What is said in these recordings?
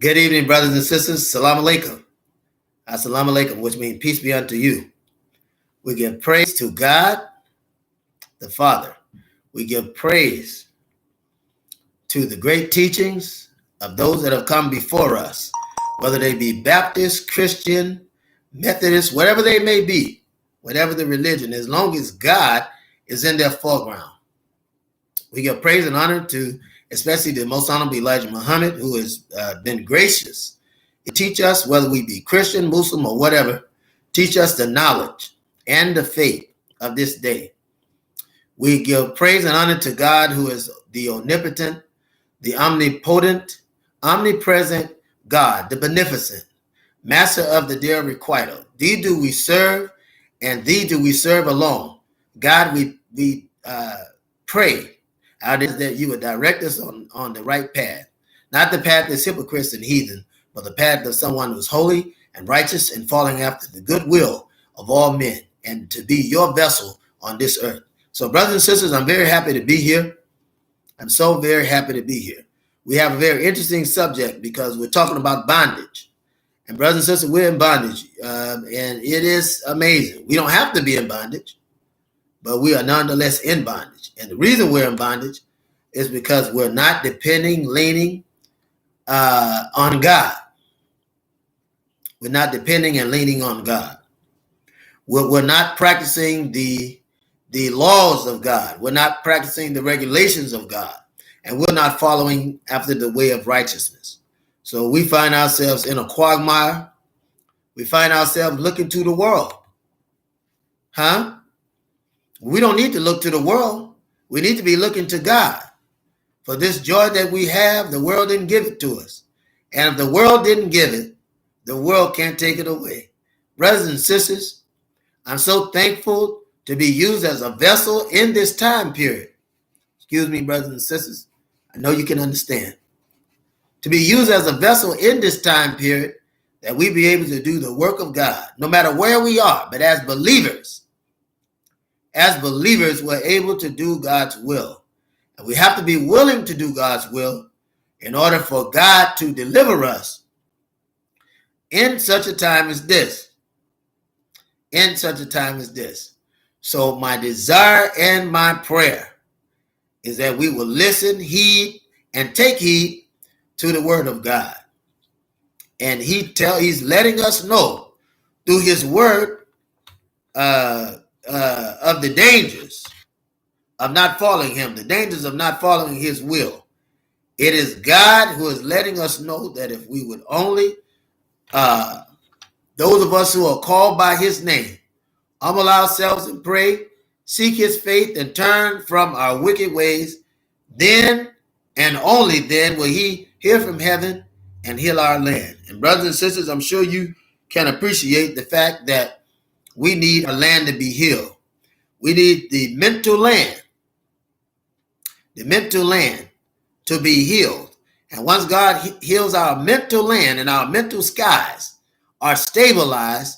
Good evening, brothers and sisters. Salam alaikum. Assalamu alaikum, which means peace be unto you. We give praise to God, the Father. We give praise to the great teachings of those that have come before us, whether they be Baptist, Christian, Methodist, whatever they may be, whatever the religion, as long as God is in their foreground. We give praise and honor to especially the most honorable Elijah Muhammad, who has been gracious to teach us, whether we be Christian, Muslim, or whatever, teach us the knowledge and the faith of this day. We give praise and honor to God, who is the omnipotent, the omnipotent, omnipresent God, the beneficent, master of the dear requital. Thee do we serve, and thee do we serve alone. God, we pray out is that you would direct us on the right path, not the path that's hypocrites and heathen, but the path of someone who's holy and righteous and following after the good will of all men, and to be your vessel on this earth. So, brothers and sisters, I'm very happy to be here. I'm so very happy to be here. We have a very interesting subject because we're talking about bondage. And brothers and sisters, we're in bondage, and it is amazing. We don't have to be in bondage, but we are nonetheless in bondage. And the reason we're in bondage is because we're not leaning on God. We're not depending and leaning on God. We're not practicing the laws of God. We're not practicing the regulations of God. And we're not following after the way of righteousness. So we find ourselves in a quagmire. We find ourselves looking to the world. We don't need to look to the world. We need to be looking to God. For this joy that we have, the world didn't give it to us. And if the world didn't give it, the world can't take it away. Brothers and sisters, I'm so thankful to be used as a vessel in this time period. Excuse me, brothers and sisters. I know you can understand. To be used as a vessel in this time period, that we be able to do the work of God, no matter where we are. But as believers, we're able to do God's will. And we have to be willing to do God's will in order for God to deliver us in such a time as this. In such a time as this. So my desire and my prayer is that we will listen, heed, and take heed to the word of God. And he's letting us know through his word of the dangers of not following him, the dangers of not following his will. It is God who is letting us know that if we would only, those of us who are called by his name, humble ourselves and pray, seek his faith, and turn from our wicked ways, then and only then will he hear from heaven and heal our land. And brothers and sisters, I'm sure you can appreciate the fact that we need our land to be healed. We need the mental land to be healed. And once God heals our mental land and our mental skies are stabilized,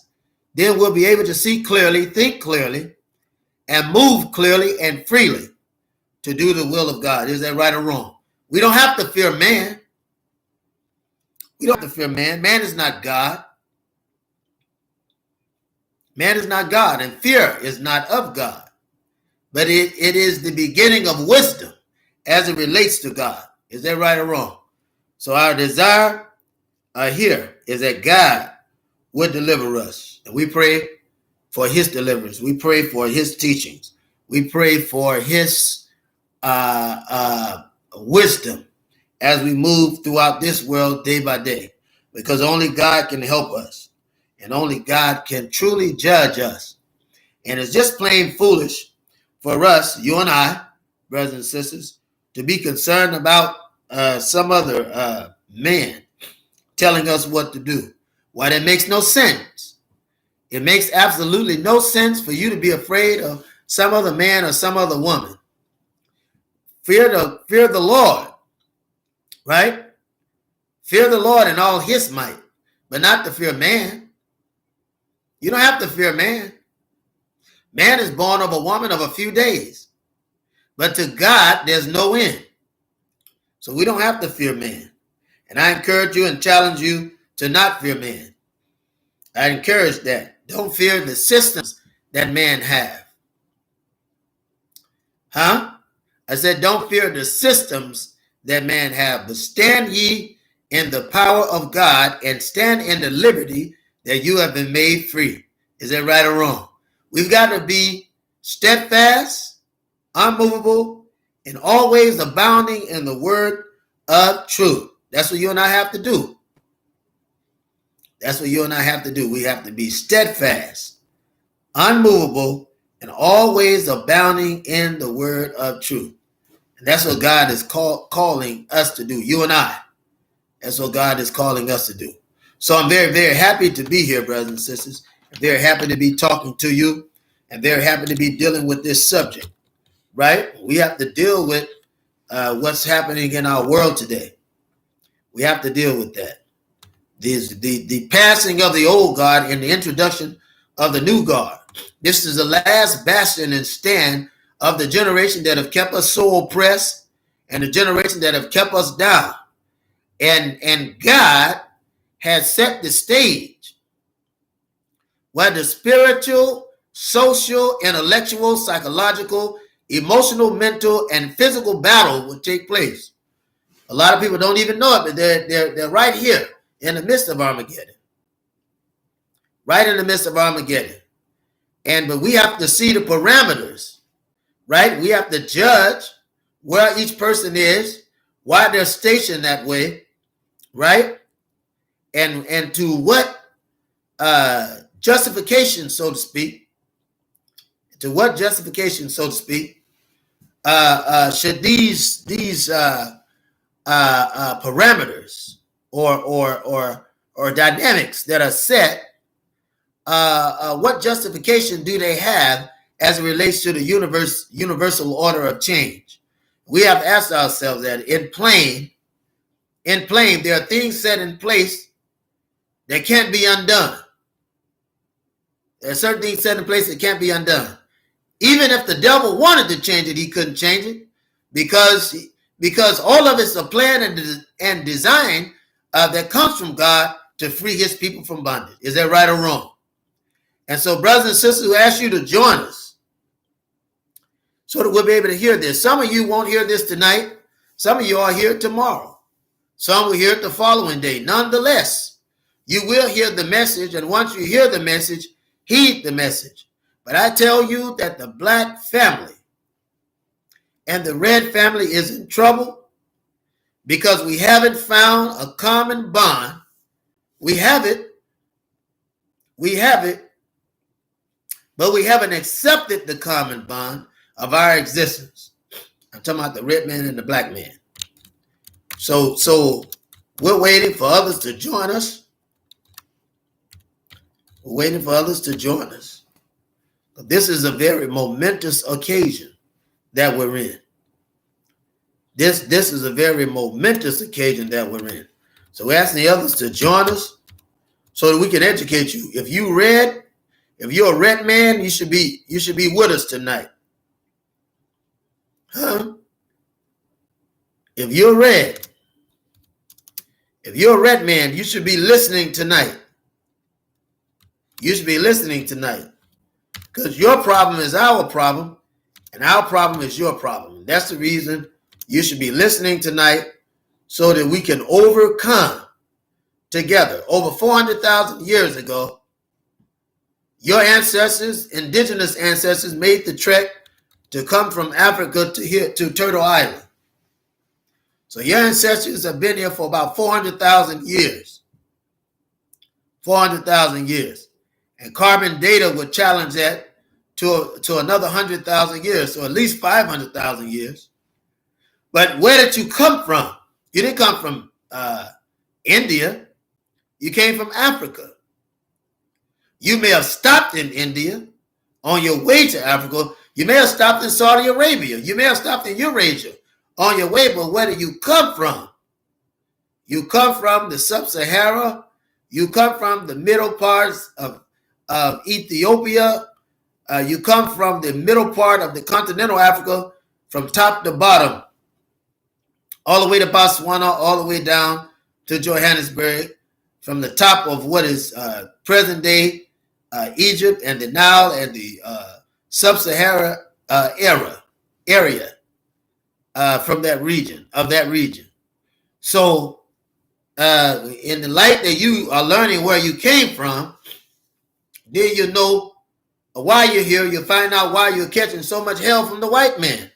then we'll be able to see clearly, think clearly, and move clearly and freely to do the will of God. Is that right or wrong? We don't have to fear man. We don't have to fear man. Man is not God. Man is not God, and fear is not of God. But it is the beginning of wisdom as it relates to God. Is that right or wrong? So our desire here is that God would deliver us. And we pray for his deliverance. We pray for his teachings. We pray for his wisdom as we move throughout this world day by day. Because only God can help us. And only God can truly judge us. And it's just plain foolish for us, you and I, brothers and sisters, to be concerned about some other man telling us what to do. Why, that makes no sense. It makes absolutely no sense for you to be afraid of some other man or some other woman. Fear the Lord, right? Fear the Lord in all his might, but not to fear man. You don't have to fear man. Man is born of a woman of a few days, but to God, there's no end. So we don't have to fear man. And I encourage you and challenge you to not fear man. I encourage that. Don't fear the systems that man have. Huh? I said, don't fear the systems that man have, but stand ye in the power of God and stand in the liberty that you have been made free. Is that right or wrong? We've got to be steadfast, unmovable, and always abounding in the word of truth. That's what you and I have to do. That's what you and I have to do. We have to be steadfast, unmovable, and always abounding in the word of truth. And that's what God is calling us to do, you and I. That's what God is calling us to do. So I'm very, very happy to be here, brothers and sisters. I'm very happy to be talking to you. And very happy to be dealing with this subject, right? We have to deal with what's happening in our world today. We have to deal with that. The passing of the old God and the introduction of the new God. This is the last bastion and stand of the generation that have kept us so oppressed and the generation that have kept us down. And God has set the stage where the spiritual, social, intellectual, psychological, emotional, mental, and physical battle will take place. A lot of people don't even know it, but they're right here in the midst of Armageddon. Right in the midst of Armageddon. But we have to see the parameters, right? We have to judge where each person is, why they're stationed that way, right? And to what justification, so to speak, should these parameters or dynamics that are set, what justification do they have as it relates to the universal order of change? We have asked ourselves that in plain, there are things set in place that can't be undone. There are certain things set in place that can't be undone. Even if the devil wanted to change it, he couldn't change it because all of it's a plan and design that comes from God to free his people from bondage. Is that right or wrong? And so, brothers and sisters, we ask you to join us so that we'll be able to hear this. Some of you won't hear this tonight. Some of you are here tomorrow. Some will hear it the following day. Nonetheless, you will hear the message, and once you hear the message, heed the message. But I tell you that the black family and the red family is in trouble because we haven't found a common bond. We have it, but we haven't accepted the common bond of our existence. I'm talking about the red man and the black man. So we're waiting for others to join us. We're waiting for others to join us. This is a very momentous occasion that we're in. This is a very momentous occasion that we're in. So we're asking the others to join us so that we can educate you. If you're a red man, you should be with us tonight. Huh? If you're a red man, you should be listening tonight. You should be listening tonight. Because your problem is our problem, and our problem is your problem. That's the reason you should be listening tonight so that we can overcome together. Over 400,000 years ago, your ancestors, indigenous ancestors, made the trek to come from Africa to here to Turtle Island. So your ancestors have been here for about 400,000 years. 400,000 years. And carbon data would challenge that to another 100,000 years, so at least 500,000 years. But where did you come from? You didn't come from India. You came from Africa. You may have stopped in India on your way to Africa. You may have stopped in Saudi Arabia. You may have stopped in Eurasia on your way, but where do you come from? You come from the Sub-Sahara. You come from the middle parts of Ethiopia. You come from the middle part of the continental Africa, from top to bottom, all the way to Botswana, all the way down to Johannesburg from the top of what is present-day Egypt and the Nile and the sub-Sahara area from that region, So in the light that you are learning where you came from, then you know why you're here. You find out why you're catching so much hell from the white man.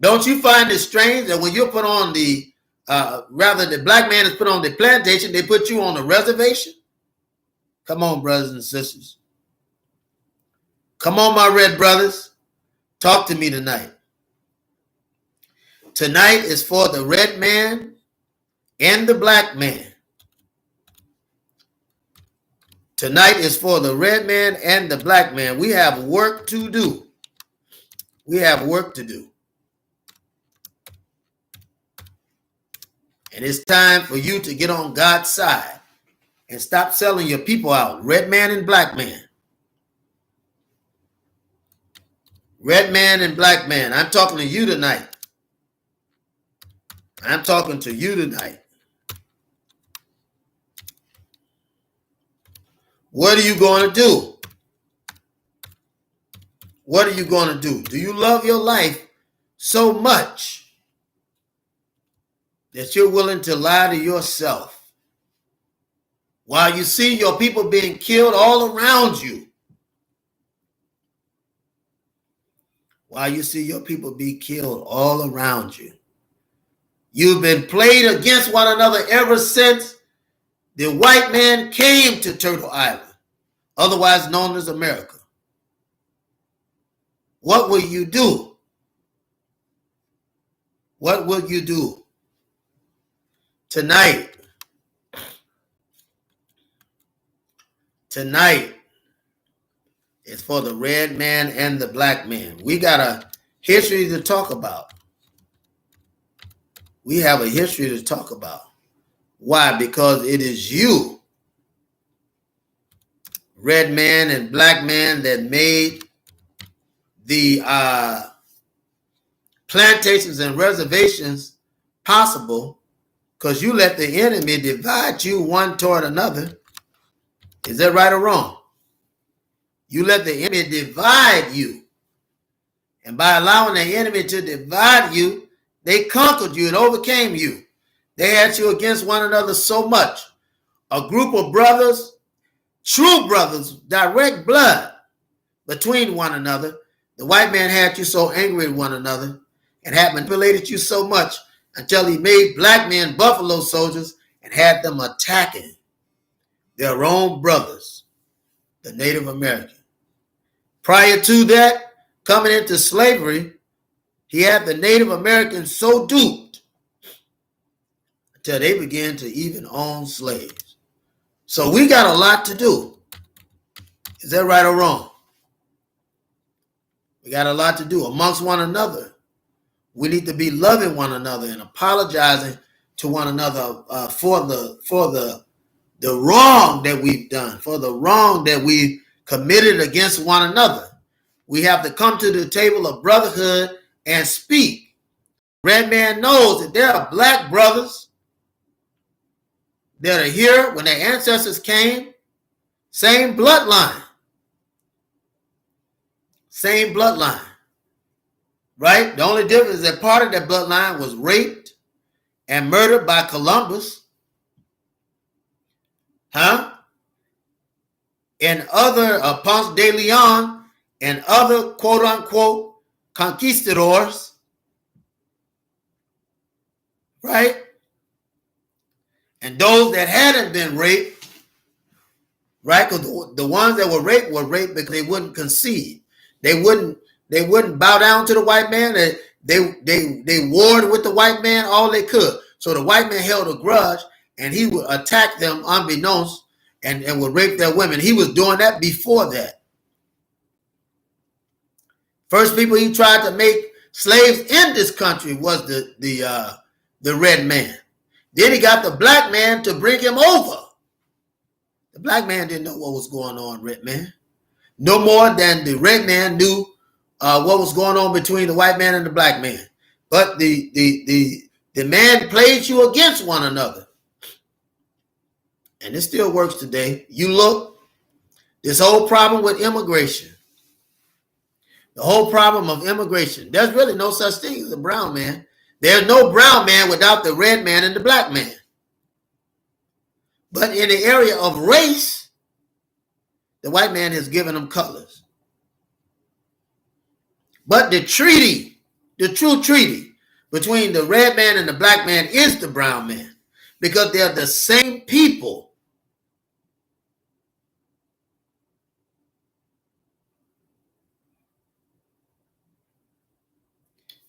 Don't you find it strange that when you're put on the, the black man is put on the plantation, they put you on the reservation? Come on, brothers and sisters. Come on, my red brothers. Talk to me tonight. Tonight is for the red man and the black man. Tonight is for the red man and the black man. We have work to do. We have work to do. And it's time for you to get on God's side and stop selling your people out. Red man and black man. Red man and black man. I'm talking to you tonight. I'm talking to you tonight. What are you going to do? What are you going to do? Do you love your life so much that you're willing to lie to yourself while you see your people being killed all around you? While you see your people be killed all around you. You've been played against one another ever since the white man came to Turtle Island, otherwise known as America. What will you do? What will you do? Tonight is for the red man and the black man. We got a history to talk about. We have a history to talk about. Why? Because it is you, red man and black man, that made the plantations and reservations possible, because you let the enemy divide you one toward another. Is that right or wrong? You let the enemy divide you. And by allowing the enemy to divide you, they conquered you and overcame you. They had you against one another so much. A group of brothers, true brothers, direct blood between one another. The white man had you so angry with one another and had manipulated you so much until he made black men buffalo soldiers and had them attacking their own brothers, the Native American. Prior to that, coming into slavery, he had the Native Americans so duped until they began to even own slaves. So we got a lot to do. Is that right or wrong? We got a lot to do amongst one another. We need to be loving one another and apologizing to one another for the wrong that we've done, for the wrong that we committed against one another. We have to come to the table of brotherhood and speak. Red man knows that there are black brothers that are here when their ancestors came. Same bloodline. Same bloodline. Right? The only difference is that part of that bloodline was raped and murdered by Columbus. And other Ponce de Leon and other quote-unquote conquistadors, right? And those that hadn't been raped, right? Because the ones that were raped because they wouldn't concede. They wouldn't bow down to the white man. They warred with the white man all they could. So the white man held a grudge and he would attack them unbeknownst and would rape their women. He was doing that before that. First people he tried to make slaves in this country was the red man. Then he got the black man to bring him over. The black man didn't know what was going on, red man. No more than the red man knew what was going on between the white man and the black man. But the man played you against one another. and it still works today. You look, this whole problem with immigration, the whole problem of immigration, there's really no such thing as a brown man. There's no brown man without the red man and the black man. But in the area of race, the white man has given them colors. But the treaty, the true treaty between the red man and the black man is the brown man, because they're the same people.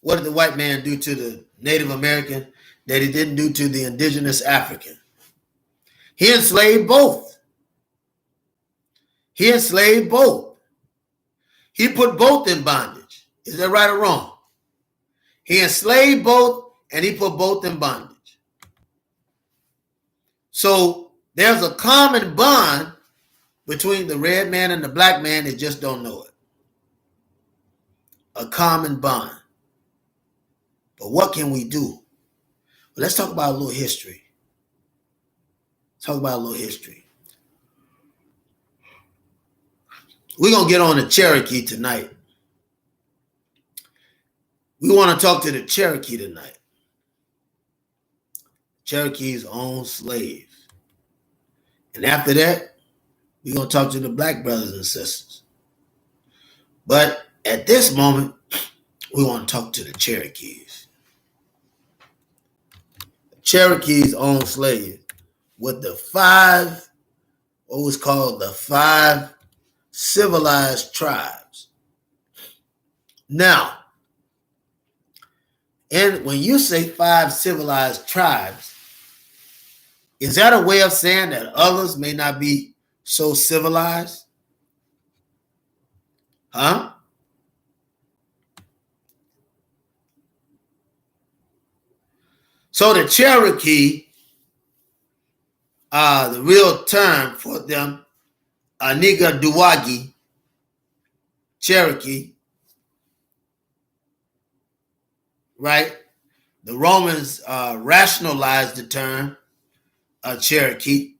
What did the white man do to the Native American that he didn't do to the indigenous African? He enslaved both. He enslaved both. He put both in bondage. Is that right or wrong? He enslaved both and he put both in bondage. So there's a common bond between the red man and the black man. They just don't know it. A common bond. But what can we do? Well, let's talk about a little history. Talk about a little history. We're going to get on the Cherokee tonight. We want to talk to the Cherokee tonight. Cherokees own slaves. And after that, we're going to talk to the black brothers and sisters. But at this moment, we want to talk to the Cherokees. The Cherokees own slaves with the what was called the 5 civilized tribes. Now, and when you say 5 civilized tribes, is that a way of saying that others may not be so civilized? Huh? So the Cherokee, the real term for them, Aniga-Duwagi, Cherokee, right? The Romans rationalized the term Cherokee,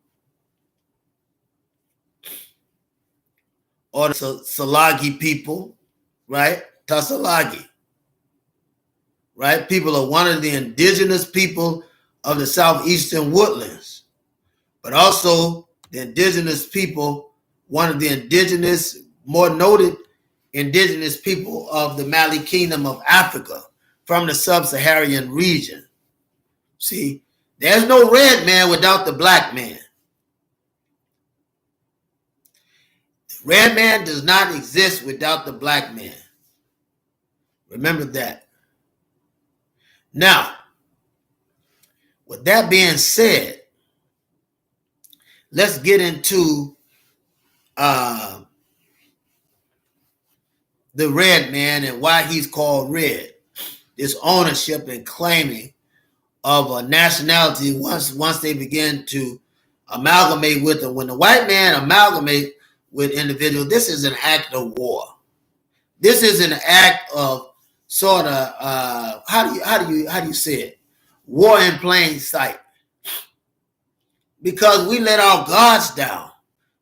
or the Salagi people, right? Tasalagi, right? People are one of the indigenous people of the southeastern woodlands, but also the indigenous people, one of the indigenous, more noted indigenous people of the Mali Kingdom of Africa from the sub-Saharan region. See, there's no red man without the black man. The red man does not exist without the black man. Remember that. Now, with that being said, let's get into the red man and why he's called red. This ownership and claiming of a nationality once they begin to amalgamate with them. When the white man amalgamate with individuals, this is an act of war. This is an act of sort of how do you say it? War in plain sight. Because we let our guards down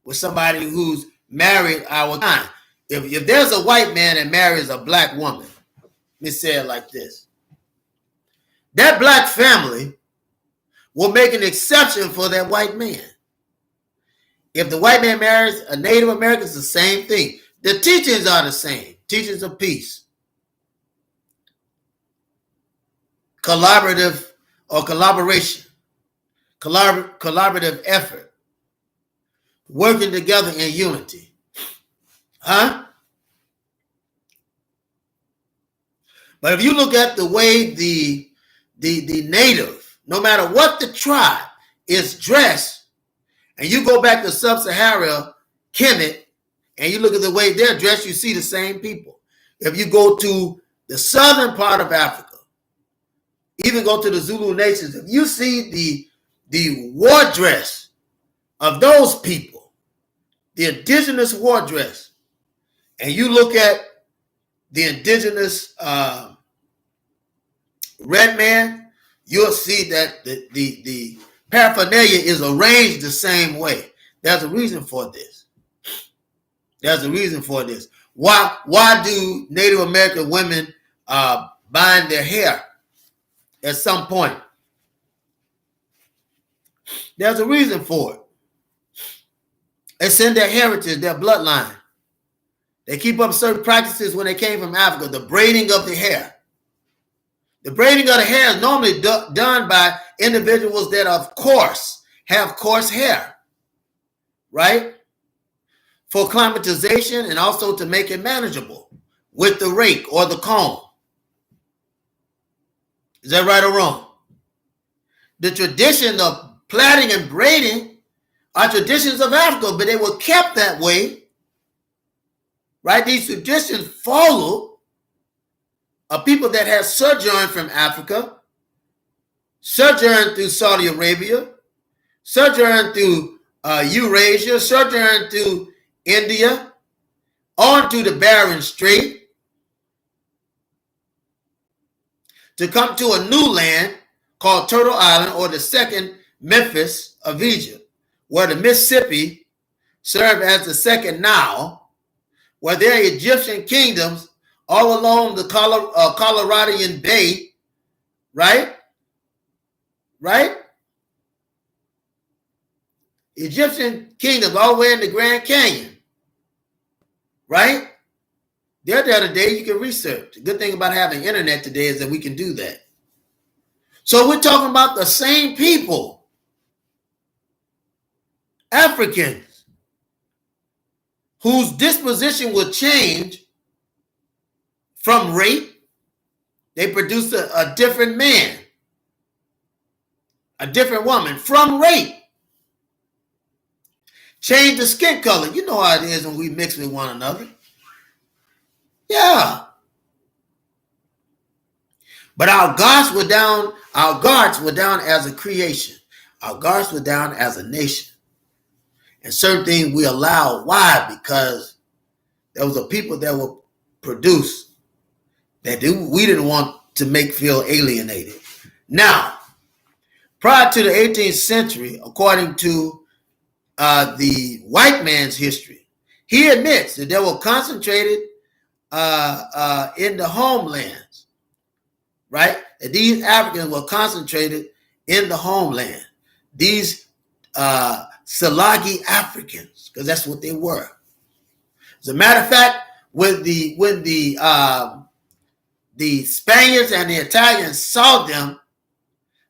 with somebody who's married our kind. If there's a white man that marries a black woman, let me say it like this. That black family will make an exception for that white man. If the white man marries a Native American, it's the same thing. The teachings are the same. Teachings of peace. Collaborative or collaboration. Collaborative effort. Working together in unity. Huh? But if you look at the way the native, no matter what the tribe is dressed, and you go back to sub-Saharan Kemet, and you look at the way they're dressed, you see the same people. If you go to the southern part of Africa, even go to the Zulu nations, if you see the war dress of those people, the indigenous war dress, and you look at the indigenous red man, you'll see that the paraphernalia is arranged the same way. There's a reason for this. There's a reason for this. Why do Native American women bind their hair at some point? There's a reason for it. It's in their heritage, their bloodline. They keep up certain practices when they came from Africa. The braiding of the hair. The braiding of the hair is normally done by individuals that, of course, have coarse hair, right? For acclimatization and also to make it manageable with the rake or the comb. Is that right or wrong? The tradition of plaiting and braiding are traditions of Africa, but they were kept that way, right? These traditions follow people that had sojourned from Africa, sojourned through Saudi Arabia, sojourned through Eurasia, sojourned through India, on to the Bering Strait, to come to a new land called Turtle Island, or the second Memphis of Egypt, where the Mississippi served as the second Nile, where there are Egyptian kingdoms all along the Coloradian Bay, right? Right? Egyptian kingdoms all the way in the Grand Canyon, right? They're there today. You can research. The good thing about having internet today is that we can do that. So we're talking about the same people, Africans, whose disposition will change from rape. They produce a different man, a different woman from rape. Change the skin color. You know how it is when we mix with one another. Yeah. But our guards were down as a creation. Our guards were down as a nation. And certain things we allowed. Why? Because there was a people that were produced that we didn't want to make feel alienated. Now, prior to the 18th century, according to the white man's history, he admits that they were concentrated in the homelands, right? That these Africans were concentrated in the homeland. These Salagi Africans, because that's what they were. As a matter of fact, when the Spaniards and the Italians saw them,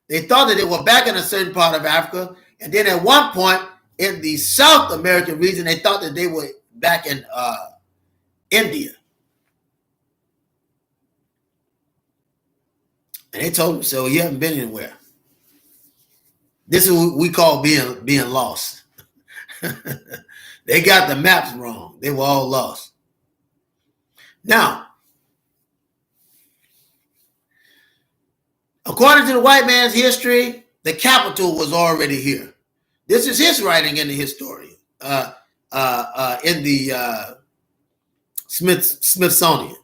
they thought that they were back in a certain part of Africa. And then at one point in the South American region, they thought that they were back in India. And they told them, so you haven't been anywhere. This is what we call being lost. They got the maps wrong. They were all lost. Now, according to the white man's history, the capital was already here. This is his writing in the historian, in the Smithsonian.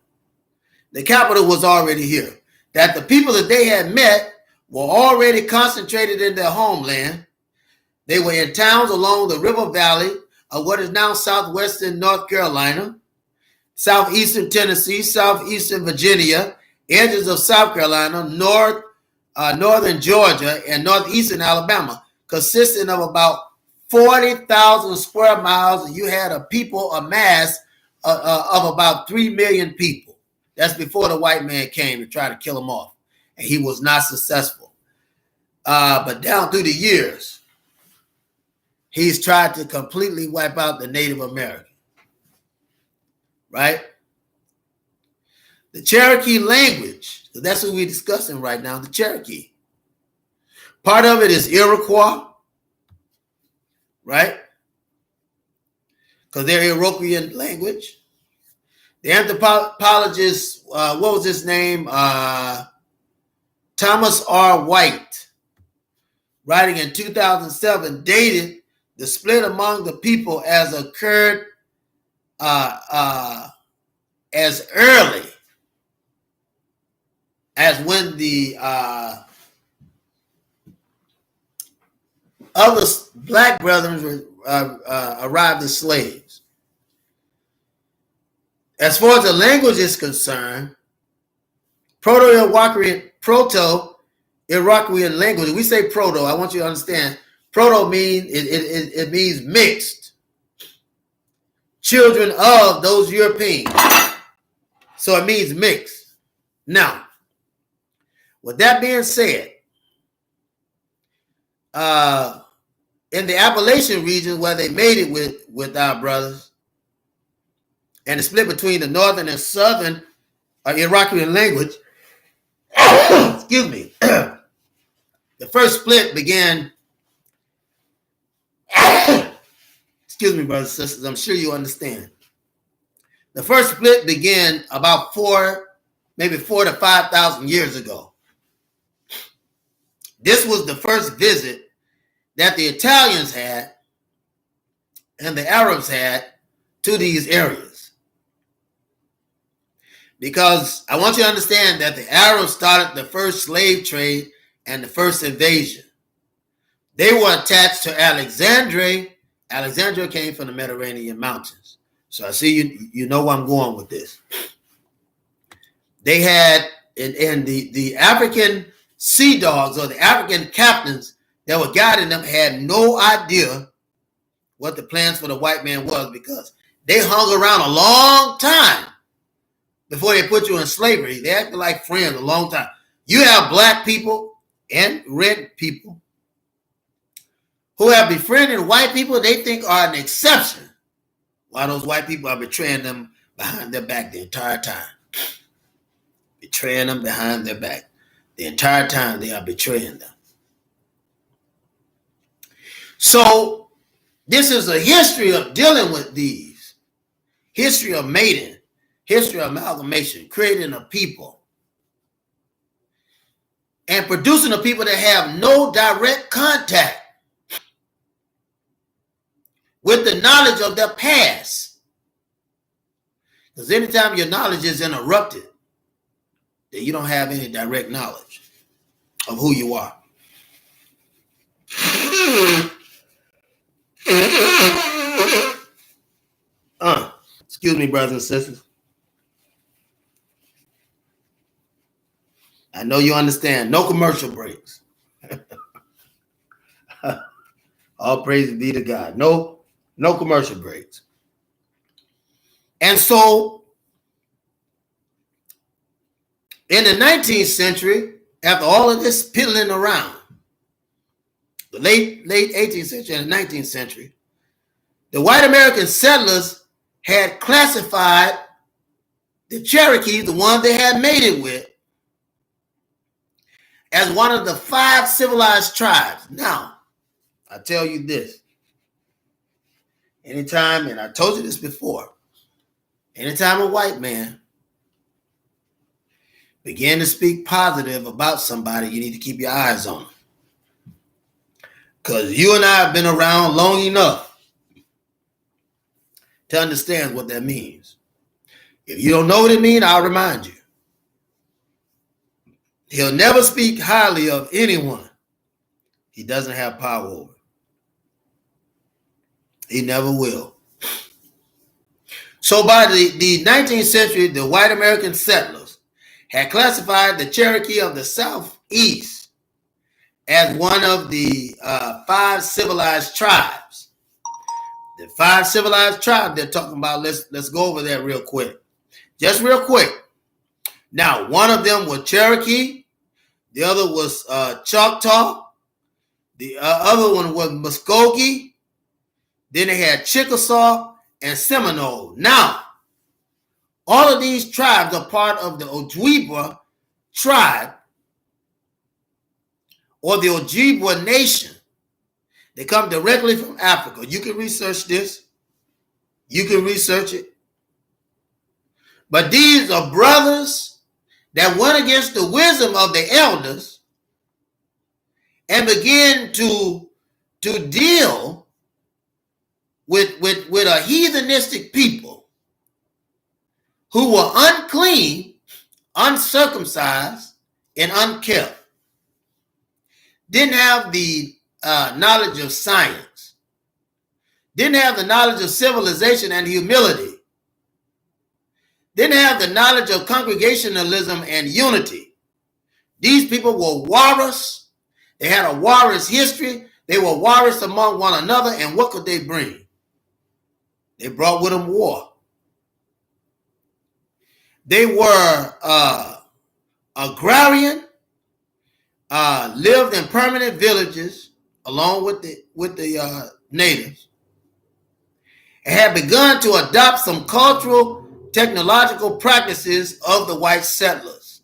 The capital was already here. That the people that they had met were already concentrated in their homeland. They were in towns along the river valley of what is now southwestern North Carolina, southeastern Tennessee, southeastern Virginia, edges of South Carolina, northern Georgia, and northeastern Alabama, consisting of about 40,000 square miles. And you had a mass of about 3 million people. That's before the white man came to try to kill them off. And he was not successful. But down through the years, he's tried to completely wipe out the Native American. Right? The Cherokee language, that's what we're discussing right now, the Cherokee. Part of it is Iroquois, right? Because they're Iroquoian language. The anthropologist, what was his name? Thomas R. White, writing in 2007, dated the split among the people as occurred as early as when the other black brethren arrived as slaves. As far as the language is concerned, Proto-Iraqian language, we say proto, I want you to understand, proto means, it means mixed. Children of those Europeans. So it means mixed. Now, with that being said, in the Appalachian region where they made it with our brothers, and the split between the northern and southern Iraqian language, excuse me, the first split began, excuse me, brothers and sisters, I'm sure you understand. The first split began about maybe 4,000 to 5,000 years ago. This was the first visit that the Italians had and the Arabs had to these areas. Because I want you to understand that the Arabs started the first slave trade and the first invasion. They were attached to Alexandria. Alexandria came from the Mediterranean mountains. So I see you know where I'm going with this. They had, and the African sea dogs or the African captains that were guiding them had no idea what the plans for the white man was, because they hung around a long time before they put you in slavery. They acted like friends a long time. You have black people and red people who have befriended white people they think are an exception, while those white people are betraying them behind their back the entire time. Betraying them behind their back. The entire time they are betraying them. So this is a history of dealing with these. History of mating. History of amalgamation. Creating a people. And producing a people that have no direct contact with the knowledge of their past. Because anytime your knowledge is interrupted, then you don't have any direct knowledge of who you are. Excuse me, brothers and sisters. I know you understand. No commercial breaks. All praise be to God. No commercial breaks. And so, in the 19th century, after all of this piddling around, the late 18th century and the 19th century, the white American settlers had classified the Cherokees, the ones they had mated with, as one of the 5 civilized tribes. Now, I tell you this. Anytime, and I told you this before, anytime a white man begin to speak positive about somebody, you need to keep your eyes on them. Because you and I have been around long enough to understand what that means. If you don't know what it means, I'll remind you. He'll never speak highly of anyone he doesn't have power over. He never will. So by the 19th century, the white American settlers had classified the Cherokee of the Southeast as one of the 5 civilized tribes. The 5 civilized tribes they're talking about, let's go over that real quick. Just real quick. Now, one of them was Cherokee. The other was Choctaw. The other one was Muskogee. Then they had Chickasaw and Seminole. Now, all of these tribes are part of the Ojibwa tribe or the Ojibwa nation. They come directly from Africa. You can research this. You can research it. But these are brothers that went against the wisdom of the elders and began to deal with a heathenistic people who were unclean, uncircumcised, and unkept. Didn't have the knowledge of science, didn't have the knowledge of civilization and humility, didn't have the knowledge of congregationalism and unity. These people were warriors. They had a warrior's history. They were warriors among one another. And what could they bring? They brought with them war. They were agrarian, lived in permanent villages along with the natives, and had begun to adopt some cultural, technological practices of the white settlers.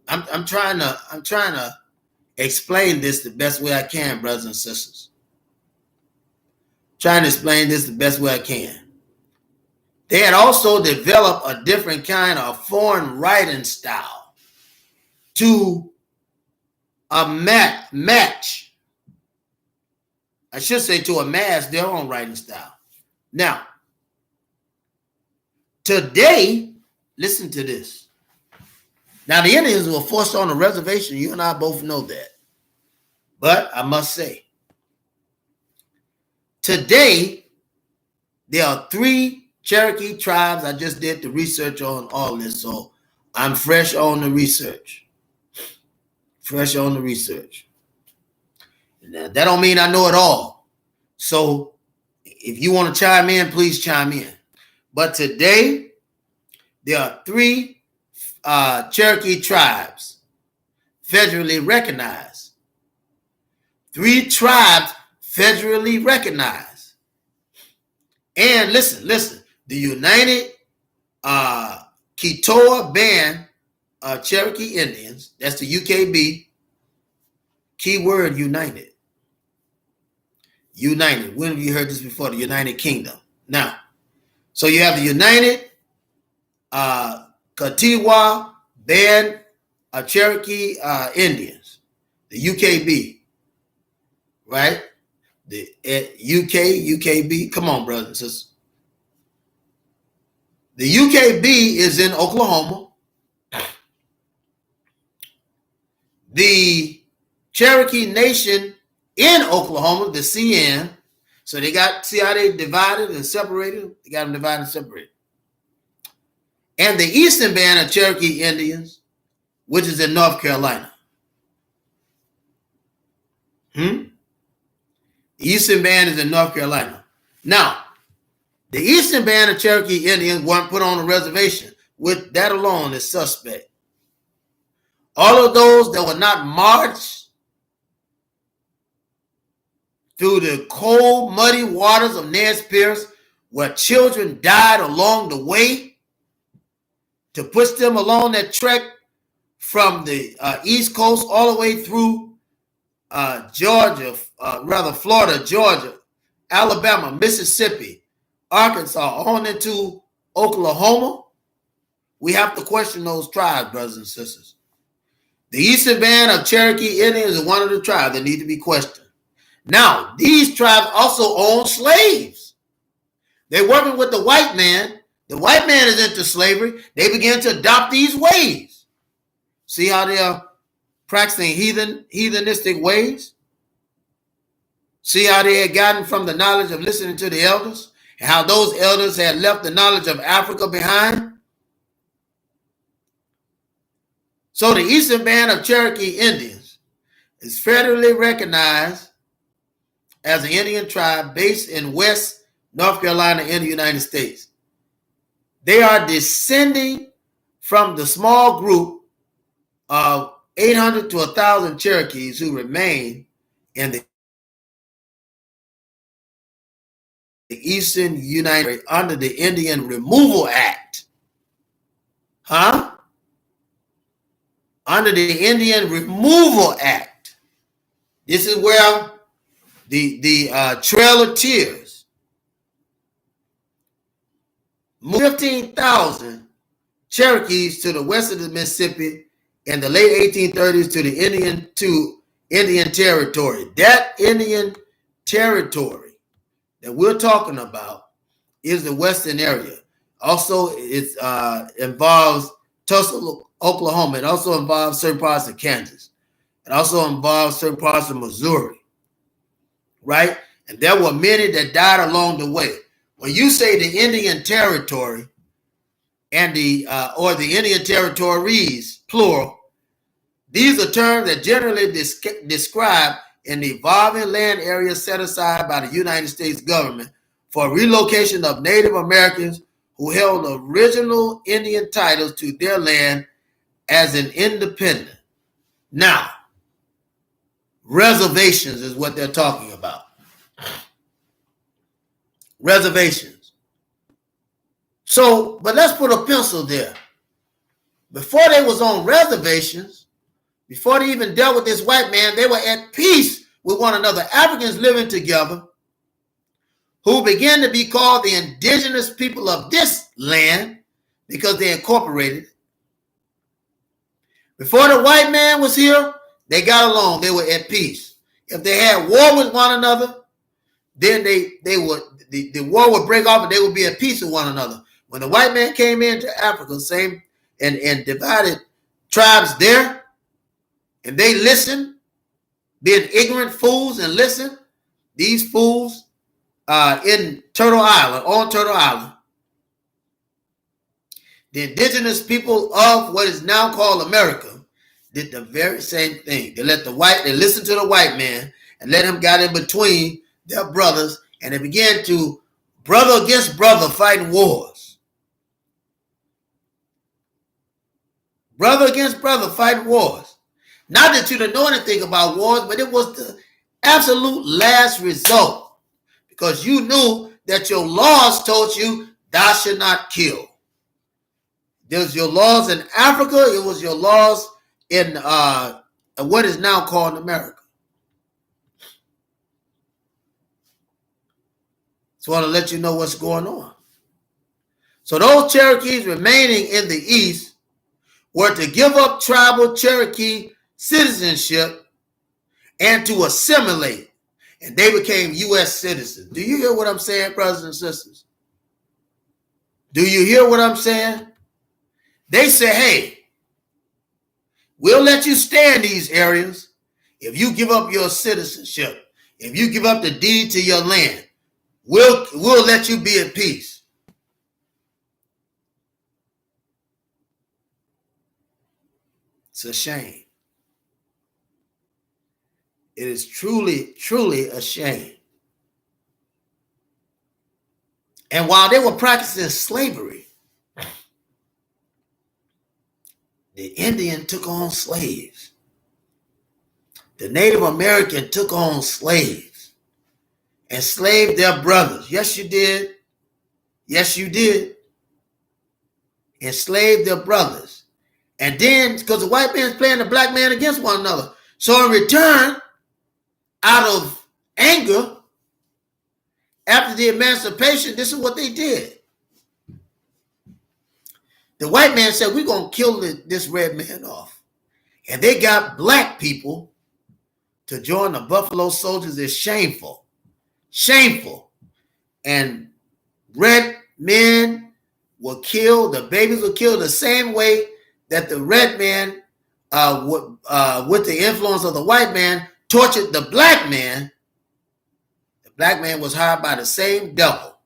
I'm trying to explain this the best way I can, brothers and sisters. Trying to explain this the best way I can. They had also developed a different kind of foreign writing style to match, I should say, to amass their own writing style. Now, today, listen to this. Now, the Indians were forced on a reservation. You and I both know that. But I must say, today, there are 3 Cherokee tribes. I just did the research on all this, so I'm fresh on the research. Fresh on the research. Now, that don't mean I know it all. So if you want to chime in, please chime in. But today, there are 3 Cherokee tribes federally recognized. 3 tribes federally recognized. And listen, the United Ketoa Band of Cherokee Indians, that's the UKB, keyword united. United. When have you heard this before? The United Kingdom. Now, so you have the United Ketoa Band of Cherokee Indians, the UKB, right? The UKB. Come on, brothers and sisters. The UKB is in Oklahoma. The Cherokee Nation in Oklahoma, the CN. So they got, see how they divided and separated? They got them divided and separated. And the Eastern Band of Cherokee Indians, which is in North Carolina. The Eastern Band is in North Carolina. Now, the Eastern Band of Cherokee Indians weren't put on a reservation. With that alone is suspect. All of those that were not marched through the cold, muddy waters of Nez Perce, where children died along the way, to push them along that trek from the East Coast all the way through Florida, Georgia, Alabama, Mississippi, Arkansas, on into Oklahoma. We have to question those tribes, brothers and sisters. The Eastern Band of Cherokee Indians is one of the tribes that need to be questioned. Now, these tribes also own slaves. They're working with the white man. The white man is into slavery. They begin to adopt these ways. See how they are practicing heathenistic ways? See how they had gotten from the knowledge of listening to the elders, and how those elders had left the knowledge of Africa behind? So the Eastern Band of Cherokee Indians is federally recognized as an Indian tribe based in West North Carolina in the United States. They are descending from the small group of 800 to 1,000 Cherokees who remain in the Eastern United States under the Indian Removal Act. Under the Indian Removal Act. This is where the Trail of Tears, 15,000 Cherokees to the west of the Mississippi in the late 1830s to the Indian Territory. That Indian Territory that we're talking about is the western area. Also, it involves Tulsa, Oklahoma. It also involves certain parts of Kansas. It also involves certain parts of Missouri. right? And there were many that died along the way. When you say the Indian Territory and or the Indian Territories, plural, these are terms that generally describe an evolving land area set aside by the United States government for relocation of Native Americans who held original Indian titles to their land as an independent. Now, reservations is what they're talking about. Reservations. So, but let's put a pencil there. Before they was on reservations, before they even dealt with this white man, they were at peace with one another. Africans living together who began to be called the indigenous people of this land because they incorporated it. Before the white man was here, they got along. They were at peace. If they had war with one another, then the war would break off and they would be at peace with one another. When the white man came into Africa, same and divided tribes there, and they listened, being ignorant fools and listen, these fools in Turtle Island, on Turtle Island, the indigenous people of what is now called America did the very same thing. They listened to the white man and let him get in between their brothers, and they began to brother against brother fighting wars. Brother against brother fighting wars. Not that you didn't know anything about wars, but it was the absolute last result. Because you knew that your laws told you thou should not kill. There was your laws in Africa. It was your laws in what is now called America. So I want to let you know what's going on. So those Cherokees remaining in the East were to give up tribal Cherokee citizenship and to assimilate. And they became U.S. citizens. Do you hear what I'm saying, brothers and sisters? Do you hear what I'm saying? They say, hey, we'll let you stay in these areas if you give up your citizenship. If you give up the deed to your land, we'll let you be at peace. It's a shame. It is truly, truly a shame. And while they were practicing slavery, the Indian took on slaves. The Native American took on slaves, enslaved their brothers. Yes, you did. Yes, you did. Enslaved their brothers. And then, because the white man's playing the black man against one another. So in return, out of anger, after the emancipation, this is what they did. The white man said, we're going to kill this red man off. And they got black people to join the Buffalo Soldiers. Is shameful. Shameful. And red men were killed. The babies were killed the same way that the red man, with the influence of the white man, tortured the black man. The black man was hired by the same devil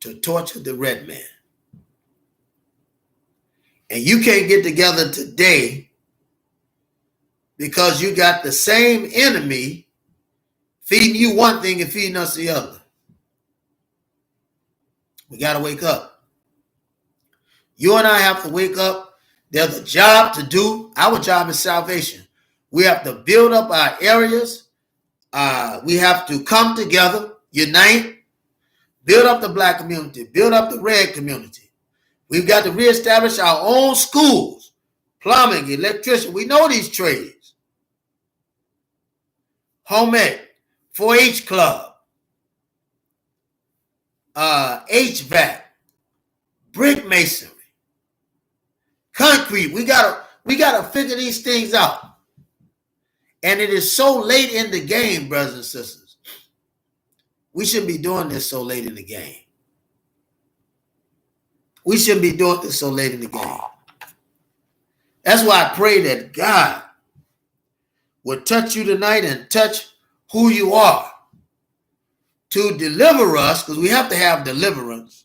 to torture the red man. And you can't get together today because you got the same enemy feeding you one thing and feeding us the other. We got to wake up. You and I have to wake up. There's a job to do. Our job is salvation. We have to build up our areas. We have to come together, unite, build up the black community, build up the red community. We've got to reestablish our own schools, plumbing, electrician. We know these trades. Home ec, 4-H club, HVAC, brick masonry, concrete. We gotta figure these things out. And it is so late in the game, brothers and sisters. We shouldn't be doing this so late in the game. We shouldn't be doing this so late in the game. That's why I pray that God would touch you tonight and touch who you are. to deliver us, because we have to have deliverance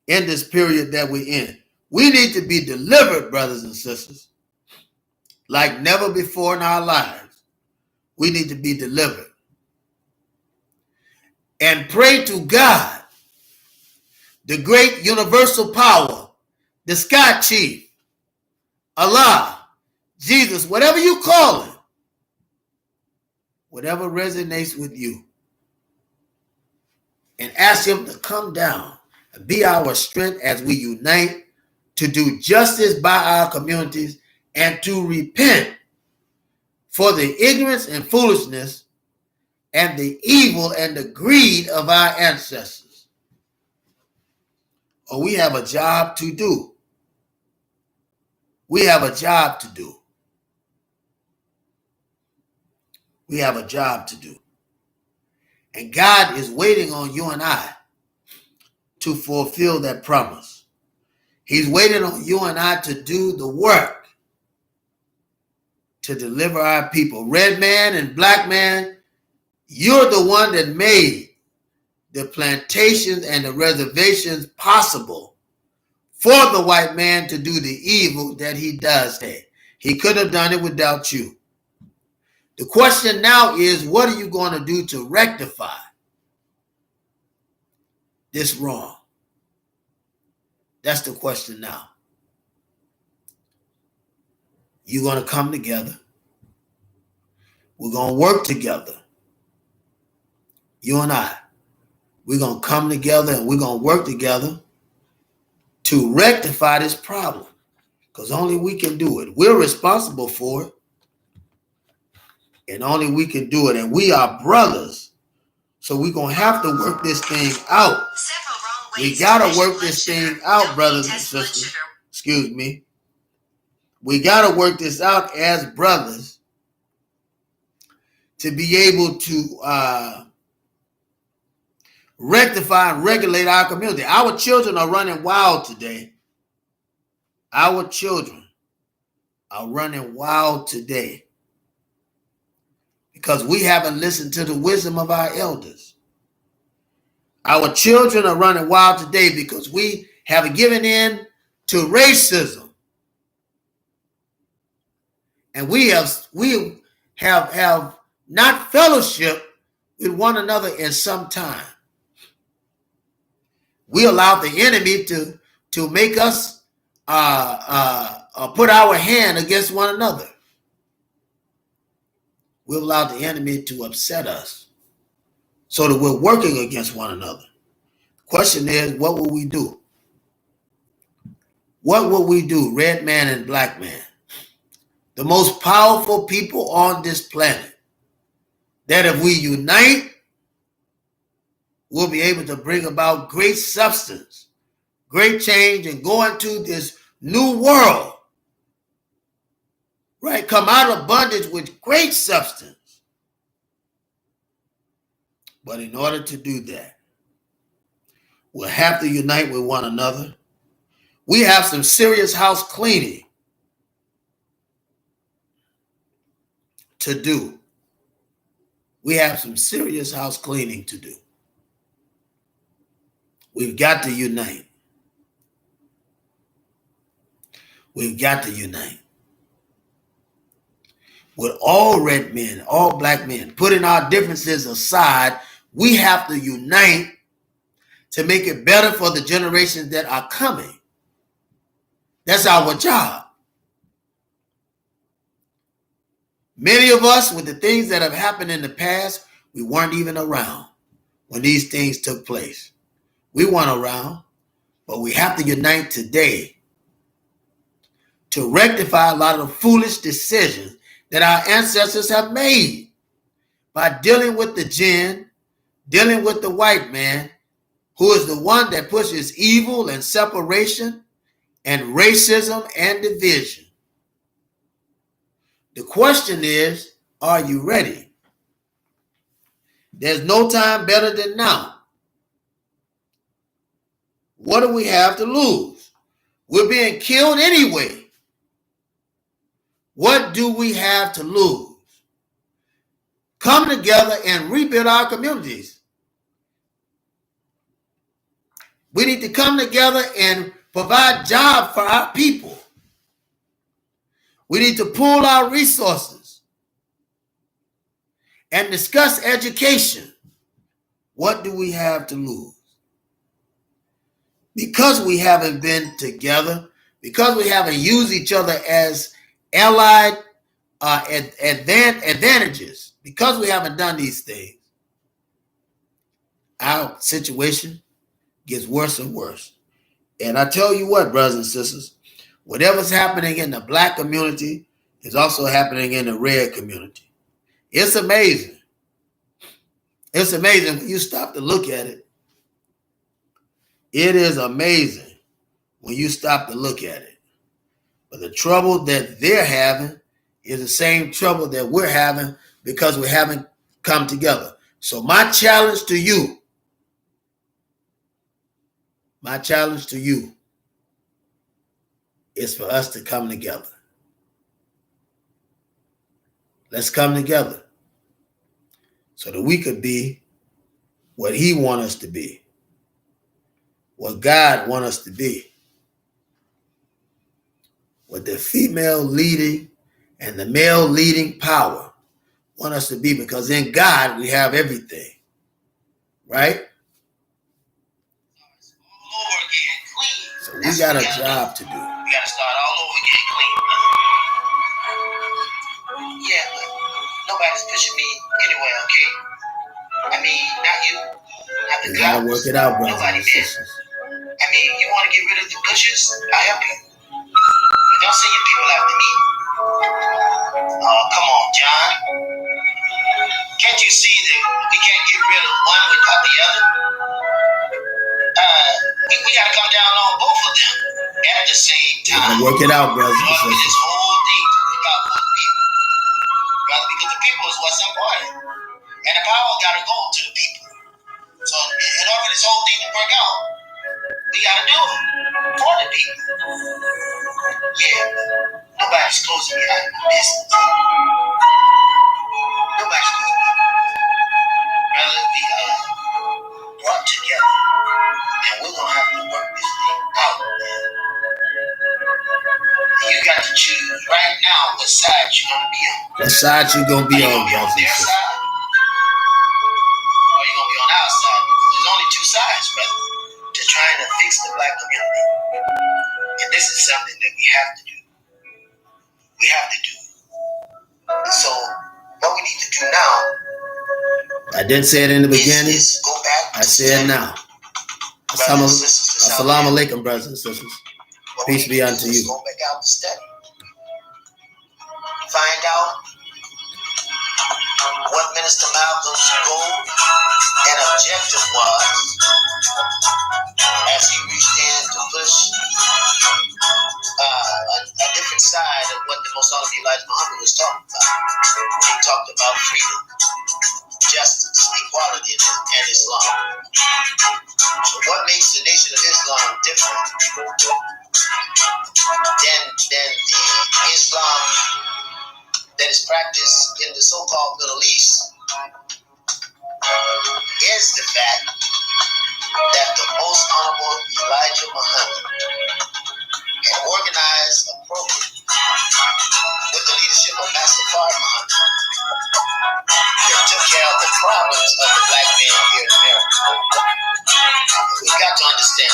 in this period that we're in. We need to be delivered, brothers and sisters, like never before in our lives. We need to be delivered. And pray to God, the great universal power, the sky chief, Allah, Jesus, whatever you call him, whatever resonates with you, and ask him to come down and be our strength as we unite to do justice by our communities and to repent for the ignorance and foolishness and the evil and the greed of our ancestors. Or we have a job to do. We have a job to do. We have a job to do. And God is waiting on you and I to fulfill that promise. He's waiting on you and I to do the work to deliver our people. Red man and black man, you're the one that made the plantations and the reservations possible for the white man to do the evil that he does today. He could have done it without you. The question now is, what are you going to do to rectify this wrong? That's the question now. You're going to come together. We're going to work together. You and I. We're going to come together and we're going to work together to rectify this problem. Because only we can do it. We're responsible for it. And only we can do it. And we are brothers. So we're going to have to work this thing out. We got to work this thing out, brothers and sisters. Excuse me. We got to work this out as brothers to be able to rectify and regulate our community. Our children are running wild today. Our children are running wild today because we haven't listened to the wisdom of our elders. Our children are running wild today because we have given in to racism. And we have not fellowship with one another in some time. We allowed the enemy to make us put our hand against one another. We allowed the enemy to upset us so that we're working against one another. The question is, what will we do? What will we do, red man and black man? The most powerful people on this planet, that if we unite, we'll be able to bring about great substance, great change, and go into this new world, right? Come out of bondage with great substance. But in order to do that, we'll have to unite with one another. We have some serious house cleaning to do. We have some serious house cleaning to do. We've got to unite. We've got to unite. With all red men, all black men, putting our differences aside, we have to unite to make it better for the generations that are coming. That's our job. Many of us, with the things that have happened in the past, we weren't even around when these things took place. We weren't around, but we have to unite today to rectify a lot of foolish decisions that our ancestors have made by dealing with the jinn, dealing with the white man, who is the one that pushes evil and separation and racism and division. The question is, are you ready? There's no time better than now. What do we have to lose? We're being killed anyway. What do we have to lose? Come together and rebuild our communities. We need to come together and provide jobs for our people. We need to pool our resources and discuss education. What do we have to lose? Because we haven't been together, because we haven't used each other as allied advantages, because we haven't done these things, our situation gets worse and worse. And I tell you what, brothers and sisters, whatever's happening in the Black community is also happening in the red community. It's amazing. It's amazing when you stop to look at it. It is amazing when you stop to look at it. But the trouble that they're having is the same trouble that we're having because we haven't come together. So my challenge to you is for us to come together. Let's come together so that we could be what he wants us to be, what God wants us to be, what the female leading and the male leading power want us to be, because in God we have everything, right? So we got a job to do. We got to start all over again clean. Yeah, but nobody's pushing me anywhere, okay? I mean, not you, not the We got to work it out, brothers and sisters. I mean, you want to get rid of the pushers? I help you. But don't send your people after me. Oh, come on, John. Can't you see that we can't get rid of one without the other? We got to come down on both of them at the same time. We got to work it out, brothers and sisters. This whole thing about both people. Brother, because the people is what's important. And the power got to go to the people. So in order for this whole thing to work out, we got to do it for the people. Yeah, nobody's closing me out of my business. Nobody's closing me out. Brother, we are brought together, and we're going to have to work this thing out, man. You got to choose right now what side you're going to be on. What side you going to be on, brothers and their sisters? side? Or you going to be on our side? There's only two sides, brother, to trying to fix the Black community. And this is something that we have to do. We have to do. So, what we need to do now, I didn't say it in the beginning. is go back. I say it now. Assalamu alaikum, brothers and sisters. Peace be unto you. Go back out to study. Find out what Minister Malcolm's goal and objective was as he reached in to push a different side of what the Most Honorable Elijah Muhammad was talking about. He talked about freedom, justice, equality, and Islam. So what makes the Nation of Islam different than the Islam that is practiced in the so-called Middle East is the fact that the Most Honorable Elijah Muhammad had organized a program with the leadership of Master Fard Muhammad that took care of the problems of the Black man here in America. We've got to understand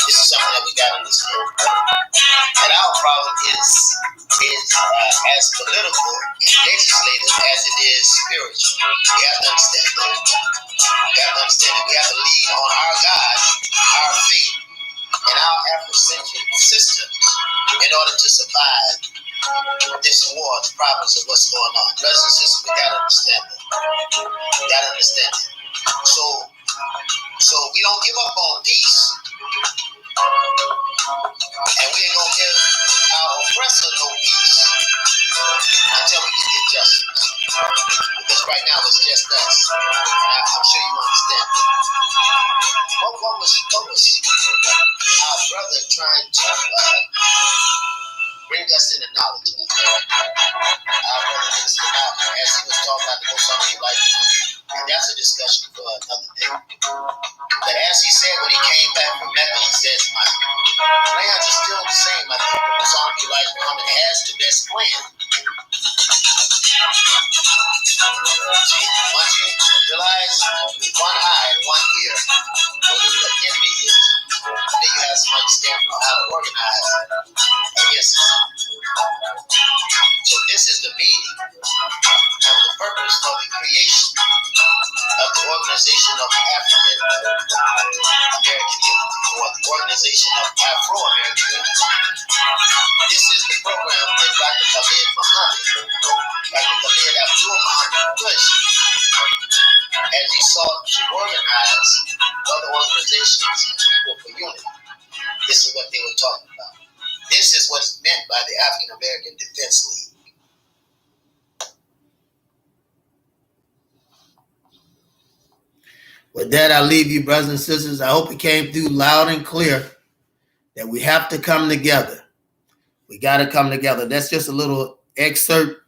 this is something that we got to understand. And our problem is as political and legislative as it is spiritual. We have to understand that. We have to understand that we have to lean on our God, our faith, and our Afrocentric systems in order to survive this war, the problems of what's going on. Brothers and sisters, we got to understand that. We got to understand that. So we don't give up on peace. And we ain't going to give our oppressor no peace until we can get justice. Because right now it's just us. And I'm sure you understand that. What was our brother trying to bring us into knowledge of? Our brother Minister Malcolm, as he was talking about the Most Honorable Elijah Muhammad. And that's a discussion for another day. But as he said when he came back from Mecca, he says, my plans are still the same. I think the Most Honorable Elijah Muhammad has the best plan. Once you realize with one eye and one ear who the enemy is, then you have some understanding of how to organize against it. So this is the meaning of the purpose for the creation of the Organization of African American Unity, or the Organization of Afro-American Unity. This is the program that Dr. Khalid Abdul Muhammad pushed as he sought to organize other organizations and people for unity. This is what they were talking about. This is what's meant by the African American Defense League. With that, I leave you, brothers and sisters. I hope it came through loud and clear that we have to come together. We got to come together. That's just a little excerpt,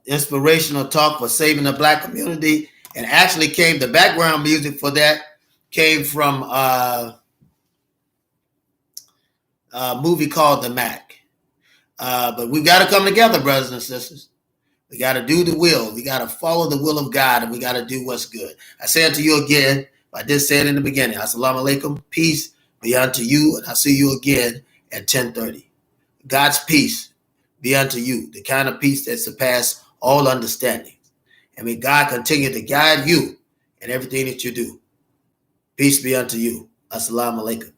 inspirational talk for saving the Black community. And actually the background music for that came from a movie called The Mac. But we got to come together, brothers and sisters. We got to do the will. We got to follow the will of God, and we got to do what's good. I say it to you again. I did say it in the beginning. Assalamu alaikum. Peace be unto you, and I'll see you again at 10:30. God's peace be unto you, the kind of peace that surpasses all understanding. And may God continue to guide you in everything that you do. Peace be unto you. Assalamu alaikum.